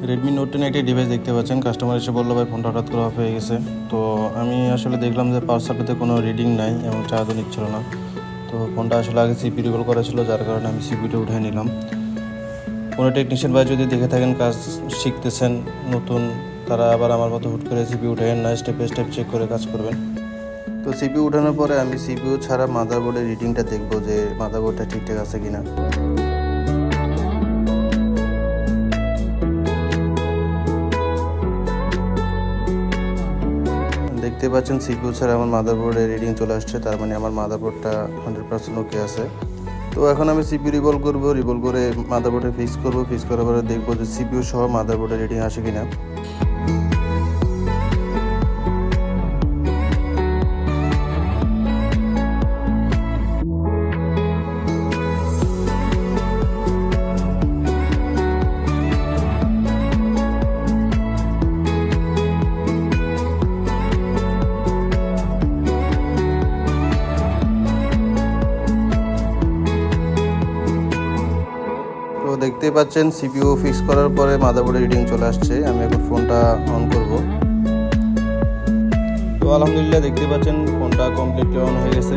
Redmi note 10 একটি device দেখতে পাচ্ছেন। কাস্টমার এসে বললো ভাই ফোনটা হঠাৎ করে অফ হয়ে গেছে। তো আমি আসলে দেখলাম যে পাওয়ার সাপ্লাইতে কোনো রিডিং নাই এবং চার্জও নিচ্ছিল না। তো ফোনটা আসলে আগে সিপি রিকল করা ছিল, যার কারণে আমি সিপিটা উঠিয়ে নিলাম। কোনো টেকনিশিয়ান ভাই যদি দেখে থাকেন কাজ শিখতেছেন নতুন, তারা আবার আমার মতো হুট করে সিপি উঠায়েন না, স্টেপ বাই স্টেপ চেক করে কাজ করবেন। তো সিপি উঠানোর পরে আমি সিপিইউ ছাড়া মাদারবোর্ডের রিডিংটা দেখবো যে মাদারবোর্ডটা ঠিকঠাক আছে কিনা। দেখতে পাচ্ছেন সিপিইউ ছাড়া আমার মাদারবোর্ডে রিডিং চলে আসছে, তার মানে আমার মাদারবোর্ডটা 100% ওকে আছে। তো এখন আমি সিপিইউ রিভলভ করে মাদারবোর্ডে ফিক্স করার পরে দেখবো যে সিপিইউ সহ মাদারবোর্ডে রিডিং আসে কিনা। তো দেখতেই পাচ্ছেন সিপিইউ ফিক্স করার পরে মাদারবোর্ডে রিডিং চলে আসছে। আমি এখন ফোনটা অন করব। তো আলহামদুলিল্লাহ দেখতে পাচ্ছেন ফোনটা কমপ্লিটলি অন হয়ে গেছে।